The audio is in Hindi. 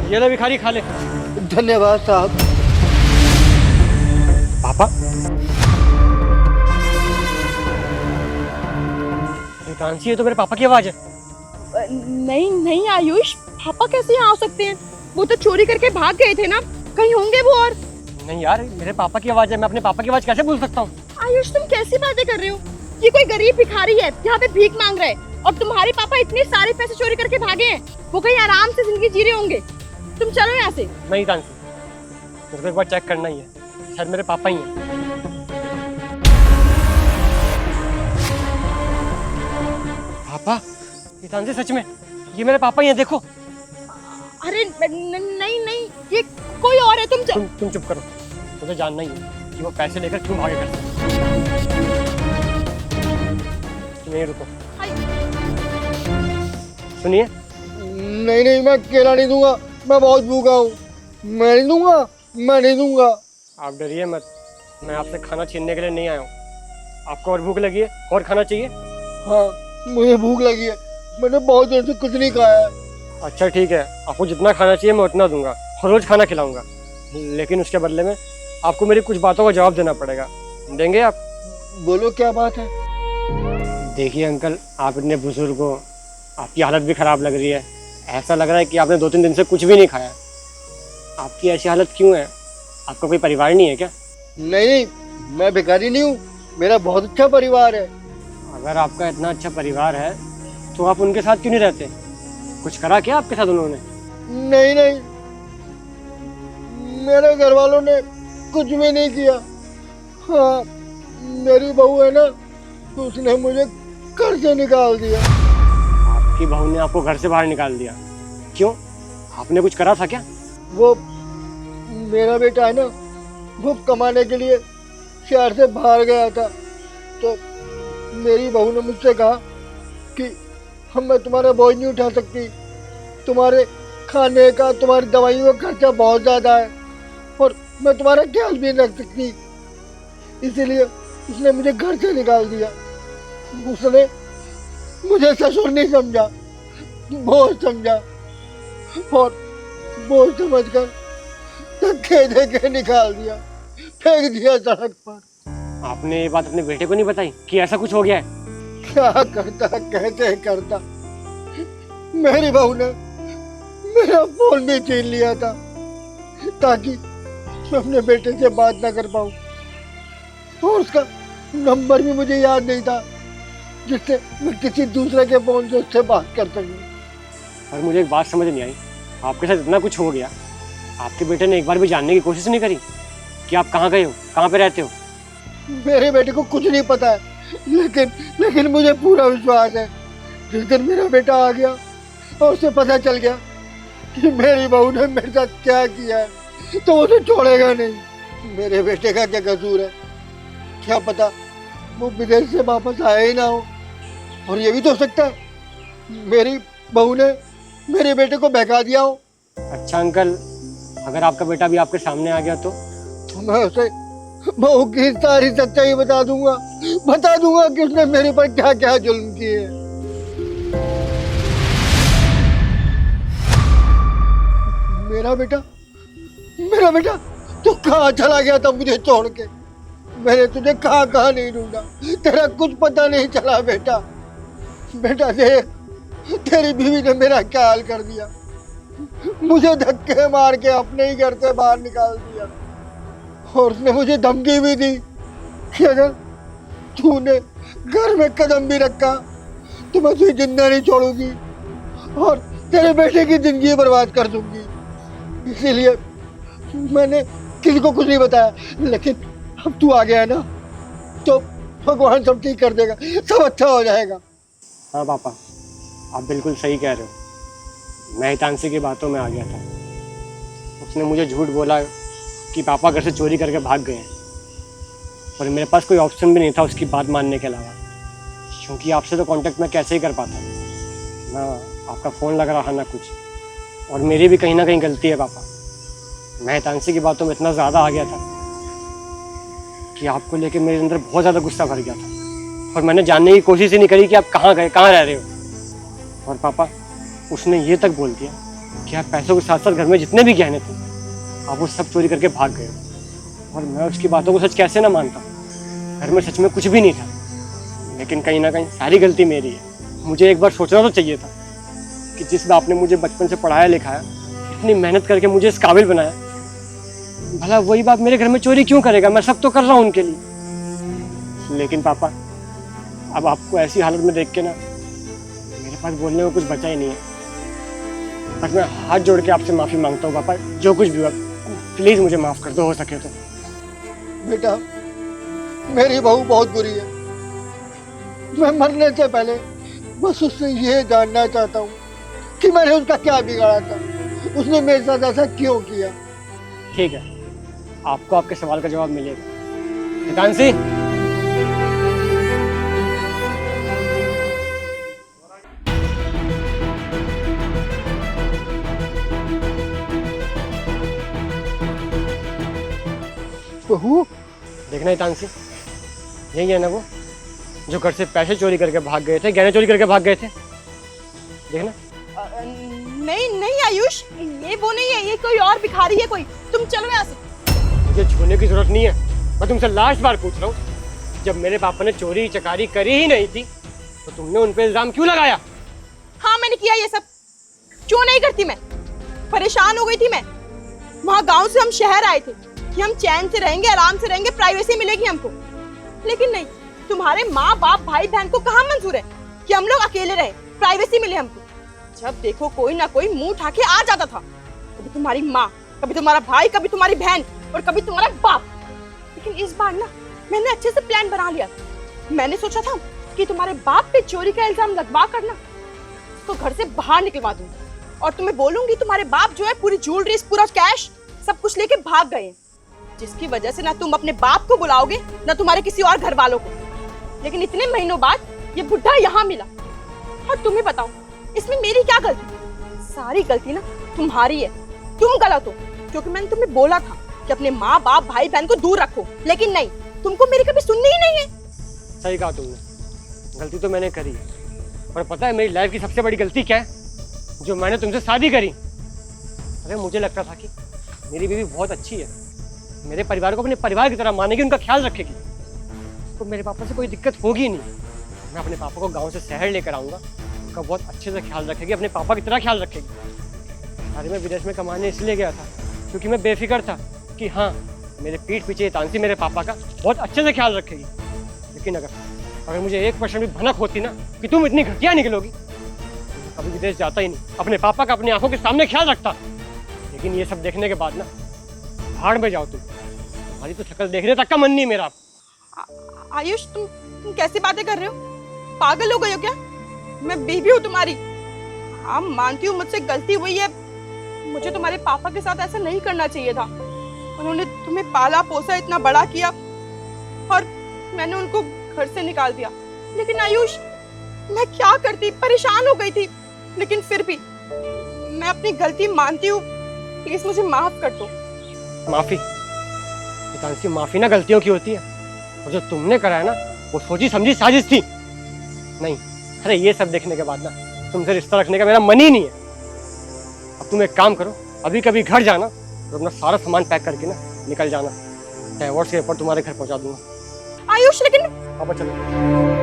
ये ले भिखारी, खा ले। धन्यवाद साहब। पापा, तानसी, ये तो मेरे पापा की आवाज है। नहीं नहीं आयुष, पापा कैसे यहाँ आ सकते हैं? वो तो चोरी करके भाग गए थे ना, कहीं होंगे वो। और नहीं यार, मेरे पापा की आवाज है, मैं अपने पापा की आवाज कैसे भूल सकता हूँ? आयुष, तुम कैसी बातें कर रहे हो? ये कोई गरीब भिखारी है, यहाँ पे भीख मांग रहा है, और तुम्हारे पापा इतने सारे पैसे चोरी करके भागे हैं। वो कहीं आराम से जिंदगी जी रहे होंगे। तुम चलो यहाँ से। नहीं तानसी, मेरे को एक बार चेक करना ही है, शायद मेरे पापा ही हैं। पापा, ये तानसी सच में, ये मेरे पापा ही हैं, देखो। अरे नहीं नहीं, ये कोई और है। तुम चुप करो, मुझे जानना ही है कि वो पैसे लेकर क्यों भागे घर से। नहीं रुको, सुनिए। नहीं नहीं, मैं केला नहीं दूंगा, मैं बहुत भूखा हूँ। मैं नहीं दूंगा। आप डरिए मत, मैं आपसे खाना छीनने के लिए नहीं आया हूँ। आपको और भूख लगी है? और खाना चाहिए? हाँ, मुझे भूख लगी है, मैंने बहुत देर से कुछ नहीं खाया है। अच्छा ठीक है, आपको जितना खाना चाहिए मैं उतना दूंगा, हर रोज खाना खिलाऊंगा, लेकिन उसके बदले में आपको मेरी कुछ बातों का जवाब देना पड़ेगा। देंगे आप? बोलो, क्या बात है? देखिए अंकल, आप इतने बुजुर्ग हो, आपकी हालत भी खराब लग रही है। ऐसा लग रहा है कि आपने 2-3 दिन से कुछ भी नहीं खाया। आपकी ऐसी हालत क्यों है? आपका कोई परिवार नहीं है क्या? नहीं, मैं भिखारी नहीं हूँ, मेरा बहुत अच्छा परिवार है। अगर आपका इतना अच्छा परिवार है तो आप उनके साथ क्यों नहीं रहते? कुछ करा क्या आपके साथ उन्होंने? नहीं, मेरे घर वालों ने कुछ भी नहीं किया। हाँ, मेरी बहू है ना, उसने मुझे घर से निकाल दिया। आपकी बहू ने आपको घर से बाहर निकाल दिया? क्यों, आपने कुछ करा था क्या? वो मेरा बेटा है ना, वो कमाने के लिए शहर से बाहर गया था, तो मेरी बहू ने मुझसे कहा कि मैं तुम्हारा बोझ नहीं उठा सकती, तुम्हारे खाने का, तुम्हारी दवाइयों का खर्चा बहुत ज़्यादा है, और मैं तुम्हारा ख्याल भी नहीं रख सकती, इसीलिए उसने मुझे घर से निकाल दिया। उसने मुझे ससुर नहीं समझा, बोझ समझा, और बोझ समझकर धक्के देके निकाल दिया, फेंक दिया सड़क पर। आपने ये बात अपने बेटे को नहीं बताई कि ऐसा कुछ हो गया है? क्या करता, कैसे करता। मेरी बहू ने मेरा फोन भी छीन लिया था ताकि मैं अपने बेटे से बात ना कर पाऊँ, और उसका नंबर भी मुझे याद नहीं था जिससे मैं किसी दूसरे के फोन से उससे बात कर सकूं। पर मुझे एक बात समझ नहीं आई, आपके साथ इतना कुछ हो गया, आपके बेटे ने एक बार भी जानने की कोशिश नहीं करी कि आप कहाँ गए हो, कहाँ पे रहते हो? मेरे बेटे को कुछ नहीं पता है, लेकिन मुझे पूरा विश्वास है, जिस दिन मेरा बेटा आ गया और उसे पता चल गया कि मेरी बहू ने मेरे साथ क्या किया है, तो उसे छोड़ेगा नहीं। मेरे बेटे का क्या कसूर है? क्या पता वो विदेश से वापस आया ही ना हो, और ये भी तो हो सकता है मेरी बहू ने मेरे बेटे को बहका दिया हो। अच्छा अंकल, अगर आपका बेटा भी आपके सामने आ गया तो मैं उसे बहू की सारी सच्चाई बता दूंगा कि उसने मेरे पर क्या क्या जुल्म किए। मेरा बेटा तू कहाँ चला गया था मुझे छोड़ के? मैंने तुझे कहाँ नहीं ढूंढा, तेरा कुछ पता नहीं चला। बेटा देख, तेरी बीवी ने मेरा क्या हाल कर दिया, मुझे धक्के मार के अपने ही घर से बाहर निकाल दिया, और उसने मुझे धमकी भी दी कि अगर तूने घर में कदम भी रखा तो मैं तुझे जिंदा नहीं छोड़ूंगी और तेरे बेटे की जिंदगी बर्बाद कर दूंगी। इसीलिए मैंने किसी को कुछ नहीं बताया, लेकिन अब तू आ गया है ना, तो भगवान सब ठीक कर देगा, सब अच्छा हो जाएगा। हाँ पापा, आप बिल्कुल सही कह रहे हो। मैं हितांशी की बातों में आ गया था, उसने मुझे झूठ बोला कि पापा घर से चोरी करके भाग गए हैं, और मेरे पास कोई ऑप्शन भी नहीं था उसकी बात मानने के अलावा, क्योंकि आपसे तो कांटेक्ट मैं कैसे ही कर पाता, ना आपका फ़ोन लग रहा ना कुछ, और मेरी भी कहीं ना कहीं गलती है पापा। मैं हितांशी की बातों में इतना ज़्यादा आ गया था कि आपको लेके मेरे अंदर बहुत ज़्यादा गुस्सा भर गया था, और मैंने जानने की कोशिश ही नहीं करी कि आप कहाँ गए, कहाँ रह रहे हो। और पापा, उसने ये तक बोल दिया कि आप पैसों के साथ साथ घर में जितने भी गहने थे आप वो सब चोरी करके भाग गए। और मैं उसकी बातों को सच कैसे ना मानता। घर में सच में कुछ भी नहीं था, लेकिन कहीं ना कहीं सारी गलती मेरी है। मुझे एक बार सोचना तो चाहिए था कि जिस बाप ने मुझे बचपन से पढ़ाया लिखाया, इतनी मेहनत करके मुझे इस काबिल बनाया, भला वही बाप मेरे घर में चोरी क्यों करेगा? मैं सब तो कर रहा हूँ उनके लिए। लेकिन पापा, अब आपको ऐसी हालत में देख के ना मेरे पास बोलने को कुछ बचा ही नहीं है। बस मैं हाथ जोड़ के आपसे माफ़ी मांगता हूँ पापा, जो कुछ भी हुआ प्लीज़ मुझे माफ़ कर दो, हो सके तो। बेटा, मेरी बहू बहुत बुरी है। मैं मरने से पहले बस उससे ये जानना चाहता हूँ कि मैंने उसका क्या बिगाड़ा था, उसने मेरे साथ ऐसा क्यों किया। ठीक है, आपको आपके सवाल का जवाब मिलेगा। हितांशी, बहू, देखना हितांशी, यही है ना वो जो घर से पैसे चोरी करके भाग गए थे, गहने चोरी करके भाग गए थे? देखना। नहीं नहीं आयुष, ये वो नहीं है, ये कोई और भिखारी है कोई। तुम चलो यहाँ से। मुझे छूने की जरूरत नहीं है। मैं तुमसे लास्ट बार पूछ रहा हूँ, जब मेरे पापा ने चोरी चकारी करी ही नहीं थी तो तुमने उन पे इल्जाम क्यों लगाया? हाँ मैंने किया ये सब। क्यों नहीं करती मैं? परेशान हो गई थी मैं। वहाँ गांव से हम शहर आए थे कि हम चैन से रहेंगे, आराम से रहेंगे, प्राइवेसी मिलेगी हमको। लेकिन नहीं, तुम्हारे माँ बाप भाई बहन को कहाँ मंजूर है कि हम लोग अकेले रहे, प्राइवेसी मिले हमको। जब देखो कोई ना कोई मुंह उठा के आ जाता था। कभी तुम्हारी माँ, कभी तुम्हारा भाई, कभी तुम्हारी बहन और कभी तुम्हारा बाप। लेकिन इस बार ना मैंने अच्छे से प्लान बना लिया। मैंने सोचा था कि तुम्हारे बाप पे चोरी का इल्जाम लगवा कर ना तो घर से बाहर निकलवा दूंगी और तुम्हें बोलूंगी तुम्हारे बाप जो है पूरी ज्वेलरी, पूरा कैश सब कुछ लेके भाग गए हैं, जिसकी वजह से ना तुम अपने बाप को बुलाओगे ना तुम्हारे किसी और घर वालों को। लेकिन इतने महीनों बाद ये बुढ़ा यहाँ मिला और तुम्हें बताओ इसमें मेरी क्या गलती? सारी गलती ना तुम्हारी है। तुम गलत हो क्योंकि मैंने तुम्हें बोला था कि अपने माँ बाप भाई बहन को दूर रखो, लेकिन नहीं, तुमको मेरी कभी सुननी ही नहीं है। सही कहा तुमने, गलती तो मैंने करी है। पर पता है मेरी लाइफ की सबसे बड़ी गलती क्या है? जो मैंने तुमसे शादी करी। अरे मुझे लगता था कि मेरी बीवी बहुत अच्छी है, मेरे परिवार को अपने परिवार की तरह मानेगी, उनका ख्याल रखेगी, तो मेरे पापा से कोई दिक्कत होगी ही नहीं। मैं अपने पापा को गांव से शहर लेकर आऊँगा, उनका बहुत अच्छे से ख्याल रखेगी, अपने पापा की तरह ख्याल रखेगी। अरे मैं विदेश में कमाने इसलिए गया था क्योंकि मैं बेफिक्र था कि हाँ मेरे पीठ पीछे हितांशी मेरे पापा का बहुत अच्छे से ख्याल रखेगी। लेकिन अगर मुझे 1% भी भनक होती ना कि तुम इतनी घटिया निकलोगी तो कभी विदेश जाता ही नहीं, अपने पापा का अपनी आंखों के सामने ख्याल रखता। लेकिन ये सब देखने के बाद ना भाड़ में जाओ तुम, तुम्हारी तो शक्ल देखने तक का मन नहीं मेरा। आयुष, तुम कैसी बातें कर रहे हो? पागल हो गए हो क्या? मैं बीवी हूँ तुम्हारी। हाँ मानती हूँ मुझसे गलती हुई है, मुझे तुम्हारे पापा के साथ ऐसा नहीं करना चाहिए था। उन्होंने तुम्हें पाला पोसा, इतना बड़ा किया और मैंने उनको घर से निकाल दिया। लेकिन आयुष मैं क्या करती, परेशान हो गई थी। लेकिन फिर भी मैं अपनी गलती मानती हूँ, प्लीज मुझे माफ कर दो। माफी? हितांशी, माफी ना गलतियों की होती है, और जो तुमने करा है ना वो सोची समझी साजिश थी। नहीं, अरे ये सब देखने के बाद ना तुमसे रिश्ता रखने का मेरा मन ही नहीं है। अब तुम एक काम करो, अभी कभी घर जाना और अपना सारा सामान पैक करके ना निकल जाना। डाइवोर्स के पेपर तुम्हारे घर पहुंचा दूंगा। आयुष लेकिन पापा चलो।